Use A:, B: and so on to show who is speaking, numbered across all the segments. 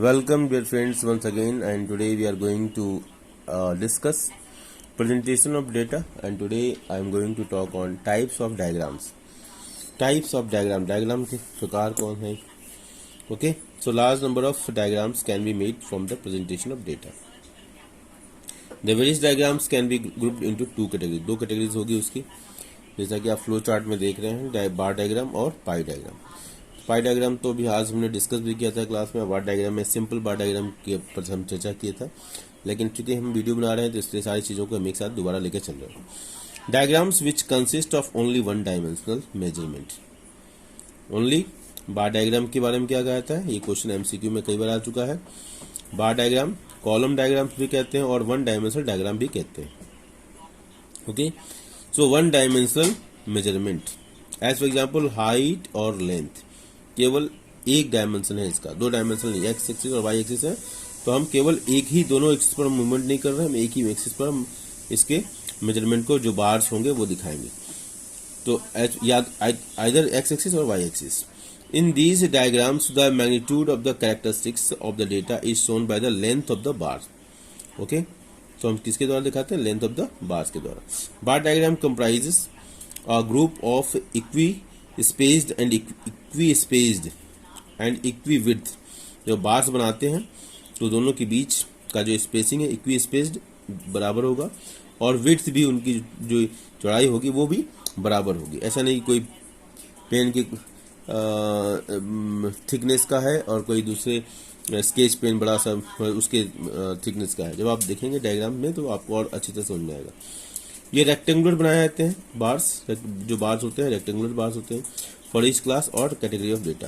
A: Welcome dear friends once again, and today we are going to discuss presentation of data, and today I am going to talk on types of diagrams. Types of diagram के प्रकार कौन है? Okay, so large number of diagrams can be made from the presentation of data. The various diagrams can be grouped into two categories. दो categories होगी उसकी, जैसा कि आप फ्लो चार्ट में देख रहे हैं, बार डायग्राम और पाई डायग्राम. पाई डायग्राम तो भी आज हमने डिस्कस भी किया था क्लास में. बार डायग्राम में सिंपल बार डायग्राम के ऊपर हम चर्चा किया था, लेकिन चूंकि हम वीडियो बना रहे हैं तो इसलिए सारी चीज़ों को हम एक साथ दोबारा लेकर चल रहे हैं. Diagrams which consist of only one dimensional measurement. Only bar diagram के बारे में क्या कहता है, ये क्वेश्चन एमसीक्यू में कई बार आ चुका है. बार डायग्राम कॉलम डायग्राम्स भी कहते हैं और वन डायमेंशनल डायग्राम भी कहते हैं. Okay, so one dimensional measurement as for example height और लेंथ. केवल एक डायमेंशन है इसका, दो डायमेंशन नहीं. एक्स एक्सिस और वाई एक्सिस है, तो हम केवल एक ही दोनों एक्सिस पर मूवमेंट नहीं कर रहे हैं, हम एक ही एक्सिस पर हम इसके मेजरमेंट को जो बार्स होंगे वो दिखाएंगे. तो आइदर एक्स एक्सिस और Y axis. In these diagrams the magnitude of the characteristics of the data is shown by the length of the bar. Okay, तो हम किसके द्वारा दिखाते हैं? लेंथ ऑफ द बार्स के द्वारा. Bar diagram comprises a group of equi spaced and equi spaced and equi width. जो bars बनाते हैं तो दोनों के बीच का जो स्पेसिंग है इक्वी स्पेस्ड बराबर होगा, और विड्थ भी उनकी जो चौड़ाई होगी वो भी बराबर होगी. ऐसा नहीं कोई पेन की थिकनेस का है और कोई दूसरे स्केच पेन बड़ा सा उसके थिकनेस का है. जब आप देखेंगे डायग्राम में तो आपको और अच्छी तरह समझ में आएगा. ये रेक्टेंगुलर बनाए जाते हैं बार्स, जो बार्स होते हैं रेक्टेंगुलर बार्स होते हैं फॉर ईच क्लास और कैटेगरी ऑफ डेटा.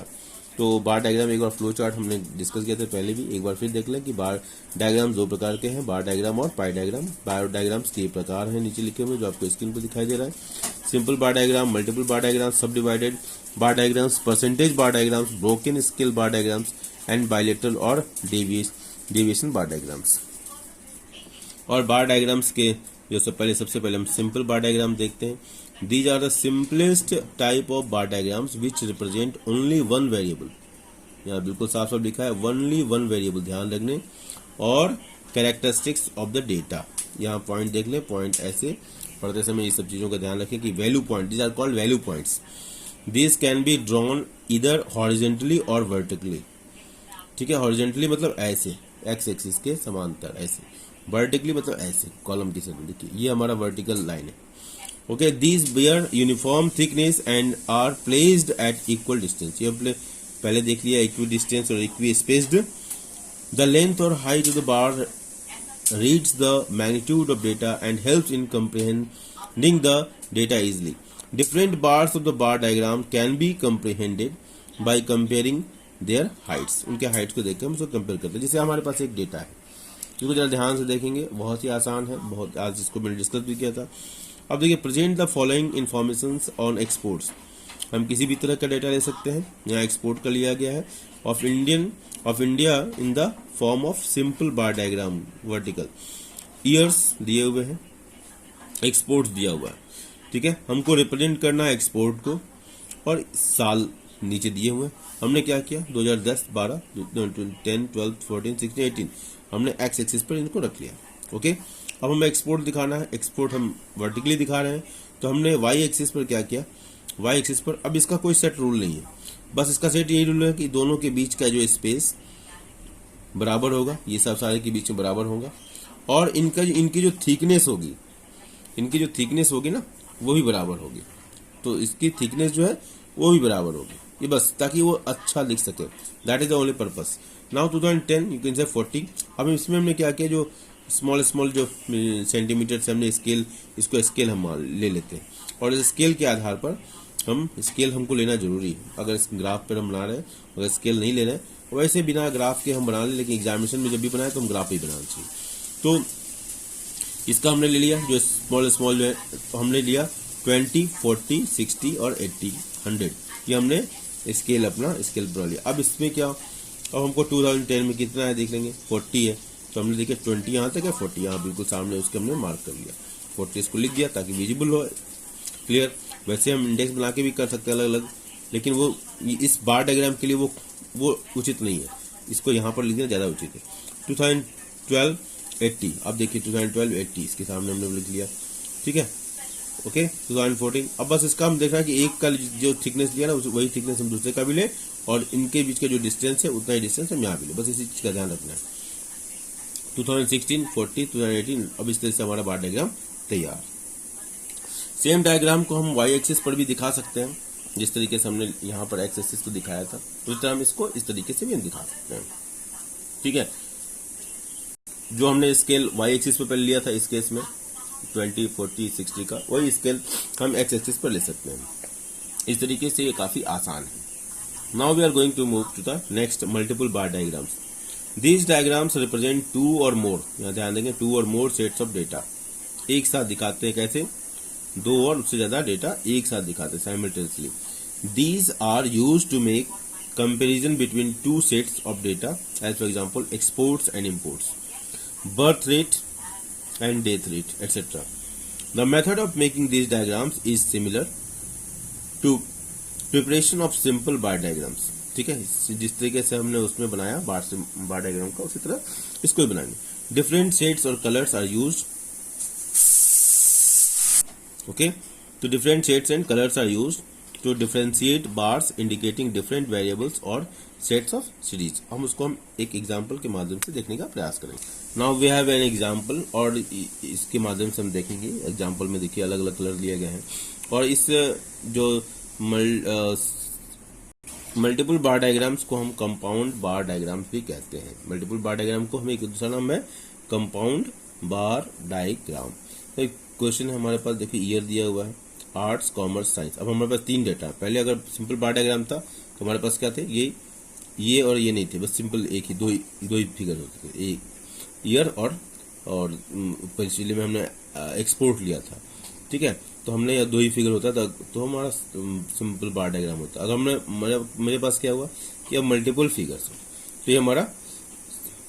A: तो बार डायग्राम एक बार फ्लो चार्ट हमने डिस्कस किया था पहले भी, एक बार फिर देख लें कि बार डायग्राम दो प्रकार के हैं, बार डायग्राम और पाई डायग्राम. बार डायग्राम्स के प्रकार हैं नीचे लिखे हुए जो आपको स्क्रीन पर दिखाई दे रहा है. सिंपल बार डायग्राम, मल्टीपल बार डायग्राम, सब divided bar diagrams, percentage bar diagrams, broken scale bar diagrams and bilateral और डेविएशन बार डायग्राम्स. और बार डायग्राम्स के जो सबसे पहले हम सिंपल बार डायग्राम देखते हैं. These are the simplest type of bar diagrams which represent only one variable. यहाँ बिल्कुल साफ साफ लिखा है ओनली वन वेरिएबल, ध्यान रखने. और कैरेक्टरिस्टिक्स ऑफ द डेटा, यहाँ पॉइंट देख लें. पॉइंट ऐसे पढ़ते समय ये सब चीज़ों का ध्यान रखें कि value point, these are called value points. This can be drawn इधर हॉरिजेंटली और वर्टिकली. ठीक है, हॉरिजेंटली मतलब ऐसे एक्स एक्सिस के समांतर ऐसे, वर्टिकली मतलब ऐसे कॉलम की तरह. देखिए ये हमारा वर्टिकल लाइन है. Okay, these bear uniform thickness and are placed at equal distance. ये पहले देख लिया इक्वी डिस्टेंस और इक्वी स्पेस्ड. द लेंथ और height of the bar reads the magnitude of data and helps in comprehending the data easily. Different bars of the bar diagram can be comprehended by comparing their heights. उनके heights को देखकर हम उसको compare करते हैं. जैसे हमारे पास एक डेटा है, इसको जरा ध्यान से देखेंगे, बहुत ही आसान है, बहुत आज इसको मैंने डिस्कस भी किया था. अब देखिए, present the following informations on exports. हम किसी भी तरह का डेटा ले सकते हैं, यहाँ एक्सपोर्ट का लिया गया है. Of India in the form of simple bar diagram vertical. Years दिए हुए हैं, एक्सपोर्ट्स दिया हुआ है. ठीक है, हमको रिप्रेजेंट करना है एक्सपोर्ट को, और साल नीचे दिए हुए. हमने क्या किया, 2010, 12, 10, 12, 14, 16, 18 हमने एक्स एक्सिस पर इनको रख लिया. ओके, अब हमें एक्सपोर्ट दिखाना है. एक्सपोर्ट हम वर्टिकली दिखा रहे हैं, तो हमने वाई एक्सिस पर क्या किया, वाई एक्सिस पर. अब इसका कोई सेट रूल नहीं है, बस इसका सेट यही रूल है कि दोनों के बीच का जो स्पेस बराबर होगा, ये सब सारे के बीच में बराबर होगा, और इनकी जो थिकनेस होगी ना वो भी बराबर होगी. तो इसकी थिकनेस जो है वो भी बराबर होगी, ये बस ताकि वो अच्छा लिख सके. That is the only purpose. Now 2010 you can say 40. अब इसमें हमने क्या किया, जो स्मॉल जो सेंटीमीटर से हमने इसको स्केल हम ले लेते हैं, और इस स्केल के आधार पर स्केल हमको लेना जरूरी है. अगर इस ग्राफ पर हम बना रहे हैं, अगर स्केल नहीं ले रहे हैं, वैसे बिना ग्राफ के हम बना लें, लेकिन एग्जामिनेशन में जब भी बनाए तो हम ग्राफ ही बनाना चाहिए. तो इसका हमने ले लिया जो स्मॉल जो है, तो हमने लिया 20, 40, 60 और 80, 100. ये हमने स्केल बना लिया. अब इसमें क्या, अब हमको 2010 में कितना है देख लेंगे, 40 है, तो हमने देखिए 20 यहाँ तक है, 40 यहाँ बिल्कुल सामने उसके हमने मार्क कर लिया. 40 इसको लिख दिया ताकि विजिबल हो. क्लियर. वैसे हम इंडेक्स बना के भी कर सकते हैं अलग अलग, लेकिन वो इस बार डायग्राम के लिए वो उचित नहीं है. इसको यहाँ पर लिख दिया ज़्यादा उचित है। 2012 80, अब देखिए 2012 80 इसके सामने हमने लिख लिया, ठीक है। ओके 2014, अब बस इसका हम देख रहे हैं कि एक का जो थिकनेस लिया ना वही थिकनेस हम दूसरे का भी ले, और इनके बीच का जो डिस्टेंस है उतना ही डिस्टेंस हम यहाँ भी ले, बस इसी चीज़ का ध्यान रखना है। 2016 40 2018, अब इस तरह से हमारा बार डायग्राम तैयार। सेम डायग्राम को हम वाई एक्सिस पर भी दिखा सकते हैं, जिस तरीके से हमने यहाँ पर एक्स एक्सिस को दिखाया था उस तरह हम इसको इस तरीके से भी हम दिखा सकते हैं, ठीक है। जो हमने स्केल वाई एक्सिस पर पहले लिया था इस केस में 20 40 60 का, वही स्केल हम एक्स एक्सिस पर ले सकते हैं। इस तरीके से ये काफ़ी आसान है। Now we are going to move to the next multiple bar diagrams. These diagrams represent 2 और मोर, यहाँ ध्यान देंगे 2 और मोर सेट्स ऑफ डेटा एक साथ दिखाते हैं। कैसे? 2 और उससे ज़्यादा डेटा एक साथ दिखाते हैं simultaneously. These are use to make comparison between 2 sets of data, as for example exports and imports, birth rate and death rate, etc. The method of making these diagrams is similar to preparation of simple bar diagrams. ठीक है, जिस तरीके से हमने उसमें बनाया बार diagram का, उसी तरह इसको भी बनाएंगे। डिफरेंट शेड्स और कलर्स आर यूज्ड, ओके, तो different shades and colours are used to differentiate bars indicating different variables और सेट्स ऑफ सीरीज। हम उसको हम एक एग्जांपल के माध्यम से देखने का प्रयास करेंगे। Now we have an example, और इसके माध्यम से हम देखेंगे। एग्जांपल में देखिए अलग अलग कलर लिए गए हैं, और इस जो मल्टीपल बार डायग्राम्स को हम कंपाउंड बार डायग्राम्स भी कहते हैं। मल्टीपल बार डायग्राम को हम एक दूसरा नाम है कंपाउंड बार डायग्राम। तो क्वेश्चन है हमारे पास, देखिए ईयर दिया हुआ है, आर्ट्स कॉमर्स साइंस। अब हमारे पास 3 डेटा, पहले अगर सिंपल बार डायग्राम था तो हमारे पास क्या थे, ये और ये नहीं थे, बस सिंपल एक ही दो ही फिगर होते थे, एक ईयर और पिछले में हमने एक्सपोर्ट लिया था, ठीक है। तो हमने या 2 ही फिगर होता था तो हमारा सिंपल बार डायग्राम होता। अगर हमने मेरे पास क्या हुआ कि अब मल्टीपल फिगर्स हो, तो ये हमारा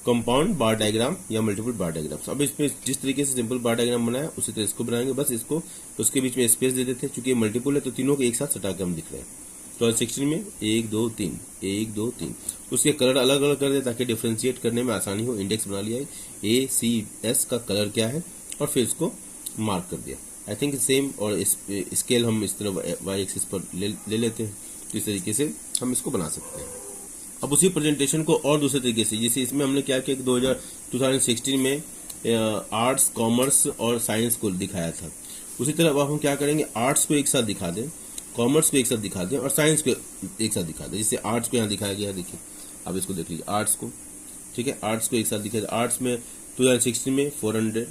A: कंपाउंड बार डायग्राम या मल्टीपल बार डायग्राम। अब इसमें जिस तरीके से सिंपल बार डायग्राम बनाया उसी तरह इसको बनाएंगे, बस इसको उसके बीच में स्पेस दे देते हैं, चूंकि ये मल्टीपल है तो तीनों को एक साथ सटा के हम दिख रहे हैं। तो 16 में 1 2 3 1 2 3, उसके कलर अलग अलग कर दे ताकि डिफ्रेंशिएट करने में आसानी हो। इंडेक्स बना लिया है, ACS का कलर क्या है, और फिर इसको मार्क कर दिया। आई थिंक सेम, और स्केल हम इस तरह वाई एक्सिस पर ले लेते हैं, तो इस तरीके से हम इसको बना सकते हैं। अब उसी प्रेजेंटेशन को और दूसरे तरीके से, जैसे इसमें हमने क्या किया कि 2016 में आर्ट्स कॉमर्स और साइंस को दिखाया था, उसी तरह अब हम क्या करेंगे, आर्ट्स को एक साथ दिखा दें, कॉमर्स को एक साथ दिखा दें और साइंस को एक साथ दिखा दें। जैसे आर्ट्स को यहाँ दिखाया गया है, देखिए अब इसको देख लीजिए आर्ट्स को, ठीक है, आर्ट्स को एक साथ दिखाया। आर्ट्स में 2016 में 400,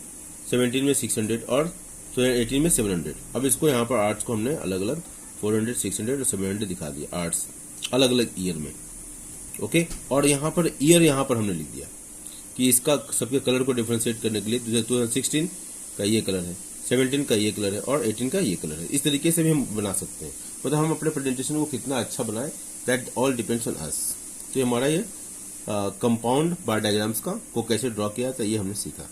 A: 17 में 600 और 2018 में 700। अब इसको यहाँ पर आर्ट्स को हमने अलग अलग 400, 600 और 700 दिखा दिया, आर्ट्स अलग अलग ईयर में, ओके। और यहाँ पर ईयर यहाँ पर हमने लिख दिया कि इसका सबके कलर को डिफ्रेंशिएट करने के लिए 2016 का ये कलर है, 17 का ये कलर है और 18 का ये कलर है। इस तरीके से भी हम बना सकते हैं, मतलब हम अपने प्रेजेंटेशन को कितना अच्छा बनाएं, that all depends on us. तो ये हमारा ये कंपाउंड बार डायग्राम्स को कैसे ड्रॉ किया था ये हमने सीखा।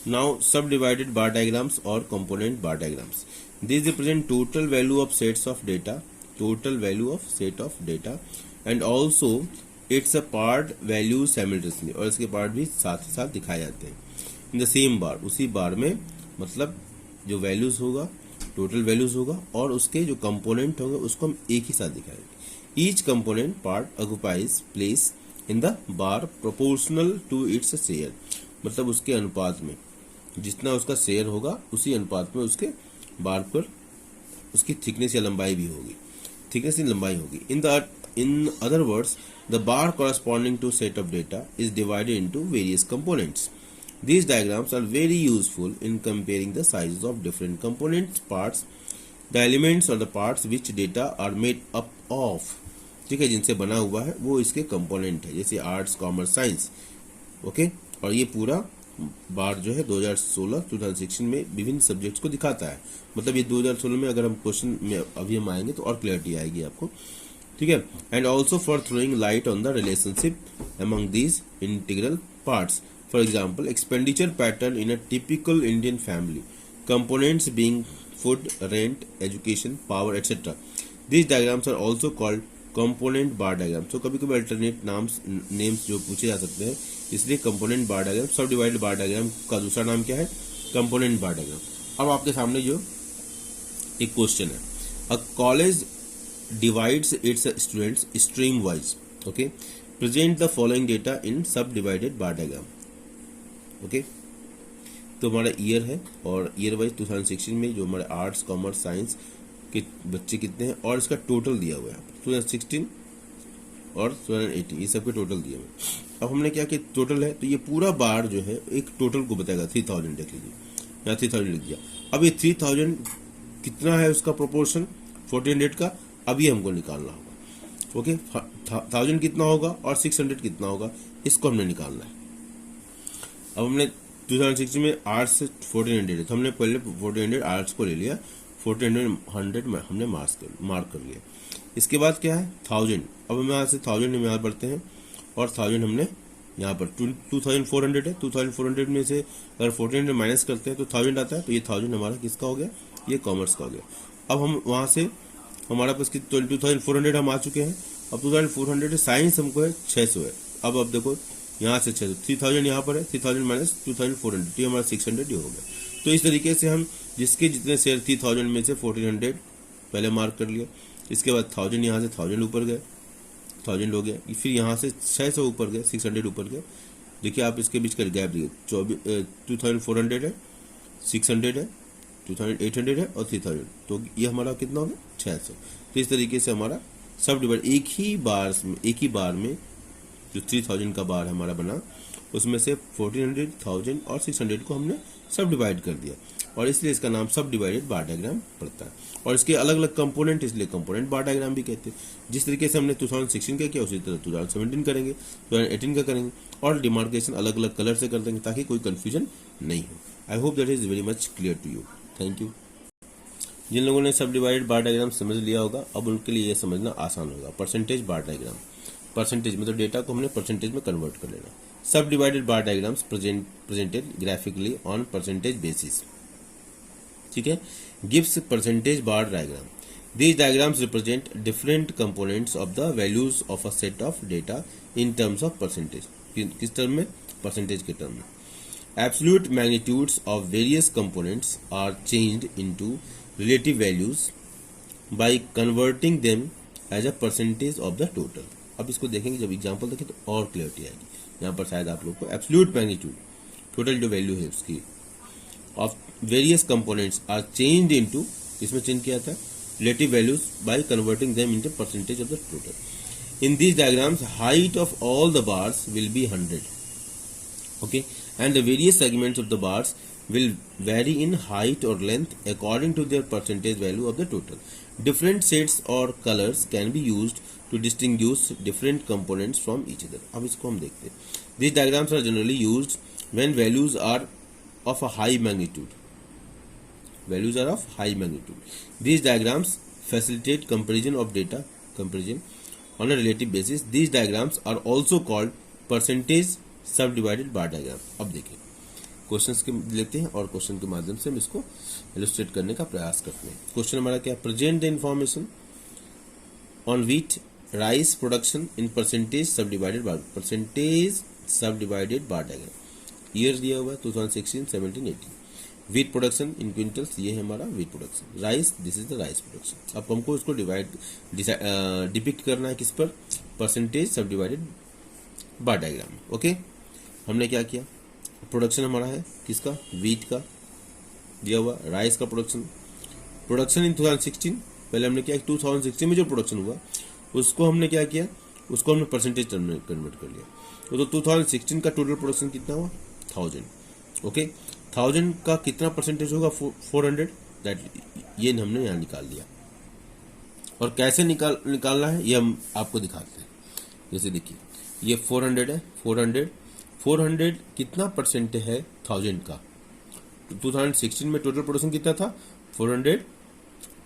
A: नाउ सब डिवाइडेड बार डायग्राम्स और component bar diagrams, this represent total value of sets of data, total value of set of data and also it's a part value simultaneously, और इसके पार्ट भी साथ ही साथ दिखाए जाते हैं इन द सेम बार, उसी बार में। मतलब जो वैल्यूज होगा, टोटल वैल्यूज होगा, और उसके जो कंपोनेंट होंगे उसको हम एक ही साथ दिखाएंगे। Each component part occupies place in the bar proportional to its share, मतलब उसके अनुपात में, जितना उसका शेयर होगा उसी अनुपात में उसके बार पर उसकी थिकनेस या लंबाई भी होगी, थिकनेस या लंबाई होगी। In other words, the bar corresponding to set of data is divided into various components. These diagrams are very useful in comparing the sizes of different components, parts, the elements or the parts which data are made up of, ठीक है, जिनसे बना हुआ है वो इसके component है, जैसे आर्ट्स कॉमर्स साइंस, ओके। और ये पूरा बार जो है 2016 में विभिन्न सब्जेक्ट्स को दिखाता है। मतलब ये 2016 में अगर हम क्वेश्चन में अभी हम आएंगे तो और क्लैरिटी आएगी आपको, ठीक है। And also for throwing light on the relationship among these integral parts, for example expenditure pattern in a typical Indian family, components being food, rent, education, power, etc. These diagrams are also called component bar diagram. तो कभी कभी alternate names जो पूछे जा सकते हैं, इसलिए component बार diagram. सब डिवाइडेड बार डायग्राम का दूसरा नाम क्या है? कंपोनेंट बार डायग्राम। अब आपके सामने जो एक क्वेश्चन है, अ college divides its students stream wise, okay, present the following data in subdivided bar diagram, okay। तो हमारा ईयर है और ईयर वाइज 2016 में जो हमारे आर्ट्स कॉमर्स साइंस के बच्चे कितने हैं और इसका टोटल दिया हुआ है 2016 और 2018, ये सबके टोटल दिए हुए। अब हमने क्या किया, टोटल है तो ये पूरा बार जो है एक टोटल को बताएगा। 3000 देख लीजिए, यहाँ 3000 लिख दिया। अब ये 3000 कितना है उसका प्रोपोर्शन 1400 का, अब ये हमको निकालना होगा, ओके। 1000 कितना होगा और 600 कितना होगा, इसको हमने निकालना है। अब हमने 2016 में आर्ट्स से 1400 है, तो हमने पहले 1400 आर्ट्स को ले लिया, 1400 हमने मार्क कर लिया। इसके बाद क्या है 1000। अब हम यहाँ से 1000 हम यहाँ बढ़ते हैं और 1000 हमने यहाँ पर 2400 है। 2400 में से अगर 1400 माइनस करते हैं तो 1000 आता है, तो ये 1000 हमारा किसका हो गया, ये कॉमर्स का हो गया। अब हम वहाँ से हमारा पास 2400 हम आ चुके हैं। अब 2400 साइंस हमको है 600 है। अब देखो यहाँ से 600, 3000 यहाँ पर है, 3000 माइनस 2400, ये हमारा 600 हो गया। तो इस तरीके से हम जिसके जितने शेयर 3000 में से 1400 पहले मार्क कर लिया। इसके बाद 1000 यहाँ से 1000 ऊपर गए, 1000 हो गया। फिर यहाँ से 600 ऊपर गए, 600 ऊपर गए। देखिए आप इसके बीच का गैप देखिए, 2400 है, 600 है, 2800 है और 3000, तो ये हमारा कितना हो गया 600। तो इस तरीके से हमारा सब डिवाइड एक ही बार में जो 3000 का बार हमारा बना, उसमें से 1400, 1000 और 600 को हमने सब डिवाइड कर दिया, और इसलिए इसका नाम सब डिवाइडेड बार डायग्राम पड़ता है। और इसके अलग अलग कंपोनेंट, इसलिए कंपोनेंट बार डायग्राम भी कहते हैं। जिस तरीके से हमने 2016 का किया उसी तरह 2017 करेंगे, 2018 का करेंगे, और डिमार्केशन अलग अलग कलर से कर देंगे ताकि कोई कंफ्यूजन नहीं हो। I hope that is very much clear to you. Thank you. जिन लोगों ने सब डिवाइडेड बार डायग्राम समझ लिया होगा, अब उनके लिए ये समझना आसान होगा। परसेंटेज बार डायग्राम, परसेंटेज मतलब डेटा को हमने परसेंटेज में कन्वर्ट कर लेना। सब divided bar diagrams presented graphically on percentage basis, ठीक है। Gives percentage bar diagram. These diagrams represent different components of the values of a set of data in terms of percentage. किस term में? Percentage के term में। Absolute magnitudes of various components are changed into relative values by converting them as a percentage of the total. अब इसको देखेंगे, जब example देखें तो और क्लियरिटी आएगी। यहाँ पर शायद आप लोग को एब्सोल्यूट मैग्नीट्यूड, टोटल जो वैल्यू है उसकी, of various components are changed into, इसमें चेंज किया था relative values by converting them into percentage of the total. In these diagrams, height of all the bars will be 100. Okay, and the various segments of the bars will vary in height or length according to their percentage value of the total. Different shades or colors can be used to distinguish different components from each other. अब इसको हम देखते हैं। These diagrams are generally used when values are of a high magnitude. Values are of high magnitude. These diagrams facilitate comparison of data on a relative basis. These diagrams are also called percentage subdivided bar diagram. अब देखिए questions के लेते हैं और question के माध्यम से हम इसको इलस्ट्रेट करने का प्रयास करते हैं। क्वेश्चन हमारा क्या है? Present the information on wheat rice production in percentage subdivided bar diagram. Year दिया हुआ है 2016, 17, 18। व्हीट प्रोडक्शन इन क्विंटल्स, ये है हमारा wheat production. Rice, this is the rice production. अब हमको इसको डिपिक्ट करना है किस पर? परसेंटेज सब डिवाइडेड बार डायग्राम। ओके, हमने क्या किया? प्रोडक्शन हमारा है किसका? व्हीट का दिया हुआ, राइस का प्रोडक्शन इन 2016। पहले हमने क्या 2016 में जो प्रोडक्शन हुआ उसको हमने क्या किया? उसको हमने परसेंटेज टर्म में कन्वर्ट कर लिया। तो 2016 का टोटल प्रोडक्शन कितना हुआ? 1000। ओके, 1000 का कितना परसेंटेज होगा? 400। दैट ये हमने यहाँ निकाल लिया। और कैसे निकालना है ये हम आपको दिखाते हैं। जैसे देखिए ये 400 है, 400 कितना परसेंट है 1000 का? 2016 में टोटल प्रोडक्शन कितना था? 400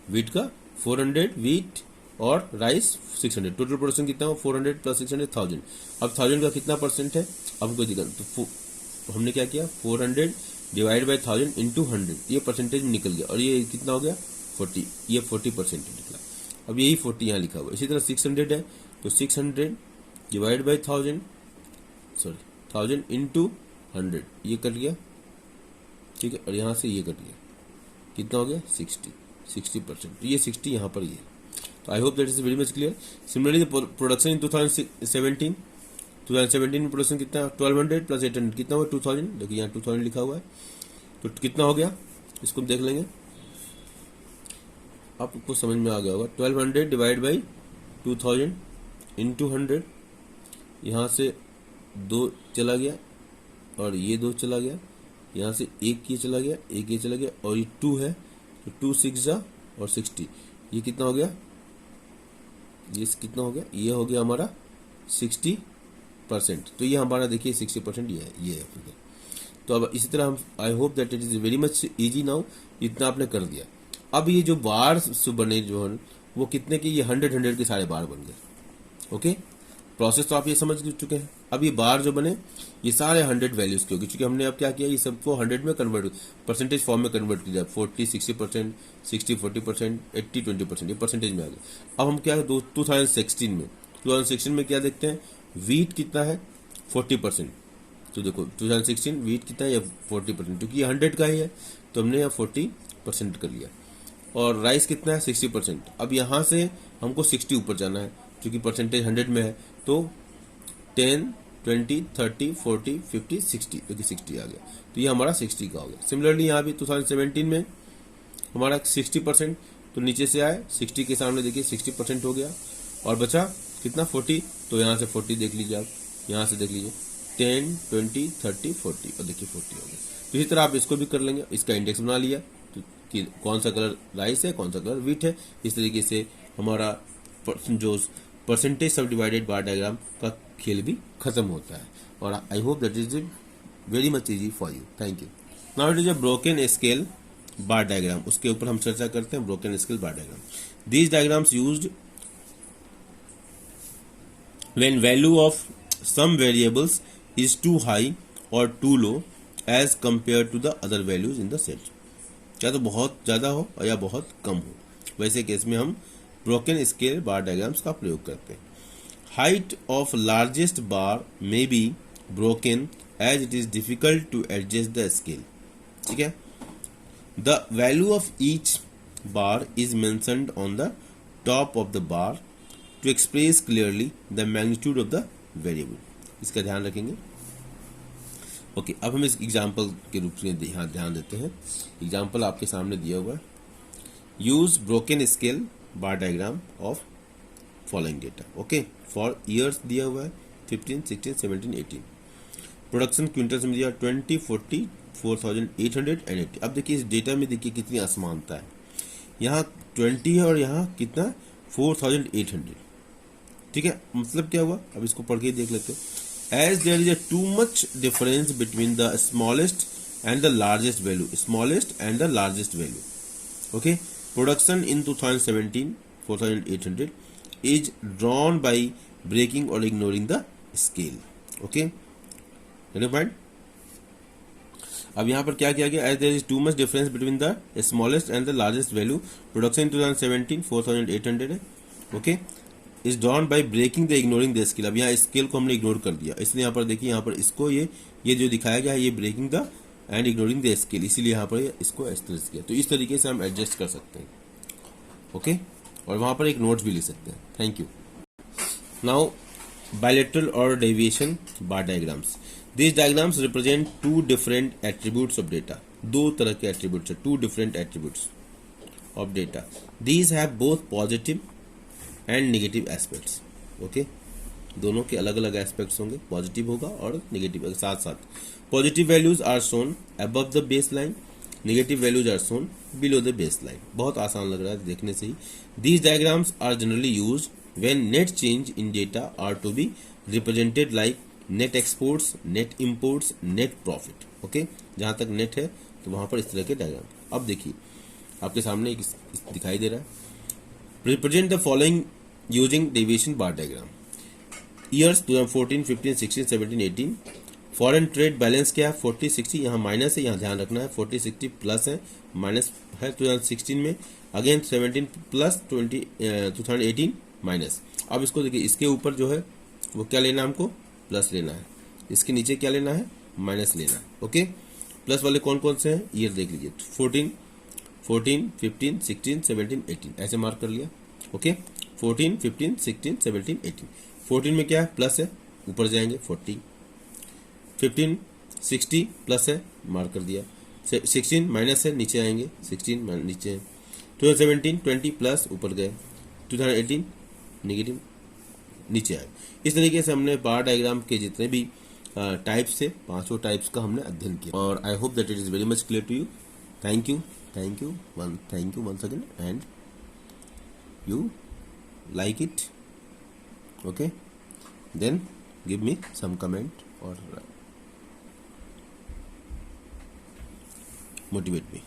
A: व्हीट का, 400 व्हीट और राइस 600। टोटल प्रोडक्शन कितना हो? 400 प्लस 600 1000। अब 1000 का कितना परसेंट है अब हमको दिखा। तो हमने क्या किया? 400 डिवाइड बाई 1000 इंटू 100, ये परसेंटेज में निकल गया। और ये कितना हो गया? 40, ये 40% निकला। अब यही 40 यहाँ लिखा हुआ है। इसी तरह 600 है तो 600 डिवाइड बाई 1000 इंटू 100, ये कट गया, ठीक है, और यहाँ से ये कट गया, कितना हो गया 60%। तो ये 60 यहाँ पर ये। तो आई hope that is very much clear. Similarly production in 2017 में प्रोडक्शन कितना 1200 प्लस 800 कितना हुआ 2000। देखिए यहाँ 2000 लिखा हुआ है, तो कितना हो गया इसको हम देख लेंगे, आपको समझ में आ गया होगा। 1200 डिवाइड बाई 2000 इंटू 100, यहाँ से 2 चला गया और ये 2 चला गया, यहाँ से एक ये चला गया, एक ये चला गया, और ये 2 है तो 2 6 जा और 60, ये कितना हो गया, ये कितना हो गया, ये हो गया हमारा 60%। तो ये हमारा देखिए 60% ये है फिगर। तो अब इसी तरह हम आई hope that it is very much easy now, इतना आपने कर दिया। अब ये जो बार बने जो है वो कितने के, ये 100 के सारे बार बन गए। ओके, प्रोसेस तो आप ये समझ चुके हैं। अब ये बार जो बने ये सारे 100 वैल्यूज के होगी, क्योंकि हमने अब क्या किया, ये सबको 100 में कन्वर्ट, परसेंटेज फॉर्म में कन्वर्ट किया, 40 60%, 60 40%, 80 20%, ये परसेंटेज में आ गया। अब हम क्या है 2016 में क्या देखते हैं, वीट कितना है 40%। तो देखो 2016 वीट कितना है, 40%, क्योंकि ये 100 का ही है तो हमने यहाँ 40% कर लिया। और राइस कितना है 60%। अब यहाँ से हमको 60 ऊपर जाना है, क्योंकि परसेंटेज 100 में है, तो 10 20 30 40 50 60, क्योंकि 60 आ गया, तो ये हमारा 60 का हो गया। सिमिलरली यहाँ भी 2017 में हमारा 60%, तो नीचे से आए 60 के सामने देखिए 60% हो गया, और बचा कितना 40, तो यहाँ से 40 देख लीजिए आप, यहाँ से देख लीजिए 10 20 30 40, और देखिए 40 हो गया। तो इसी तरह आप इसको भी कर लेंगे, इसका इंडेक्स बना लिया तो कि कौन सा कलर राइस है, कौन सा कलर वीट है। इस तरीके से हमारा जो परसेंटेज सब डिवाइडेड बार डायग्राम का खेल भी खत्म होता है। और I hope that is very much easy for you. Thank you. Now it is a broken scale bar diagram, उसके ऊपर हम चर्चा करते हैं। Broken scale bar diagram, these diagrams used when value of some variables is too high or too low as compared to the other values in the set, या तो बहुत ज़्यादा हो या बहुत कम हो, वैसे केस में हम ब्रोकन स्केल बार डायग्राम्स का प्रयोग करते हैं। Height of largest bar may be broken as it is difficult to adjust the scale, ठीक है। The value of each bar is mentioned on the top of the bar to express clearly the magnitude of the variable, इसका ध्यान रखेंगे। Okay, अब हम इस example के रूप में यहाँ ध्यान देते हैं। एग्जाम्पल आपके सामने दिया हुआ है, use broken scale bar diagram of following data. Okay, for years दिया हुआ है 15 16 17 18, प्रोडक्शन क्विंटल्स में दिया 20 40 4800 एंड 80। अब देखिए इस डेटा में देखिए कितनी असमानता है, यहाँ 20 है और यहाँ कितना 4800, ठीक है। मतलब क्या हुआ, अब इसको पढ़ के देख लेते हैं। As there is a too much difference between the smallest and the largest value, smallest and the largest value. Okay, production in 2017 4800 is drawn by breaking और ignoring the scale. Okay, point. अब यहाँ पर क्या किया गया, as there is too much difference between the smallest and the largest value, production in 2017 4800 है। Okay, is drawn by breaking the ignoring the scale. अब यहाँ स्केल को हमने इग्नोर कर दिया, इसलिए यहाँ पर देखिए यहाँ पर इसको ये जो दिखाया गया है ये breaking the end ignoring the scale, इसीलिए यहाँ पर इसको एस्टेरिस्क किया। तो इस तरीके से हम एडजस्ट कर सकते हैं। ओके, और वहाँ पर एक नोट भी लिख सकते हैं। Thank you. नाउ बायलेटरल और deviation bar diagrams, these diagrams represent two different attributes of data, दो तरह के attributes है, two different attributes of data. These have both positive and negative aspects. Okay, दोनों के अलग अलग एस्पेक्ट्स होंगे, पॉजिटिव होगा और नेगेटिव के साथ साथ। Positive values are shown above the base line, negative values are shown below the base line. बहुत आसान लग रहा है देखने से ही। These diagrams are generally use when net change in data are to be represented like net exports, net imports, net profit. Okay, जहां तक नेट है तो वहां पर इस तरह के डायग्राम। अब देखिए आपके सामने एक दिखाई दे रहा है, represent the following using deviation bar diagram. Years 2014 15 16 17 18, foreign trade balance क्या है 40-60, यहाँ माइनस है, यहाँ ध्यान रखना है 40-60 प्लस है, माइनस है 2016 में, अगेन 17 प्लस 2018 माइनस। अब इसको देखिए, इसके ऊपर जो है वो क्या लेना है हमको, प्लस लेना है, इसके नीचे क्या लेना है, माइनस लेना है। ओके, प्लस वाले कौन कौन से हैं ये देख लीजिए, 14, 15, 16, 17, 18 ऐसे मार्क कर लिया। ओके, 14, 15, 16, 17, 18। 14 में क्या है, प्लस है, ऊपर जाएंगे 40, 15, 60 प्लस है, मार्क कर दिया, 16 माइनस है, नीचे आएंगे, 16 नीचे, 2017 20 प्लस, ऊपर गए, 2018 नेगेटिव, नीचे आए। इस तरीके से हमने बार डायग्राम के जितने भी टाइप्स थे, पांचों टाइप्स का हमने अध्ययन किया, और I hope that it is very much clear to you. Thank you once again, and you like it, okay, then give me some comment or motivate me.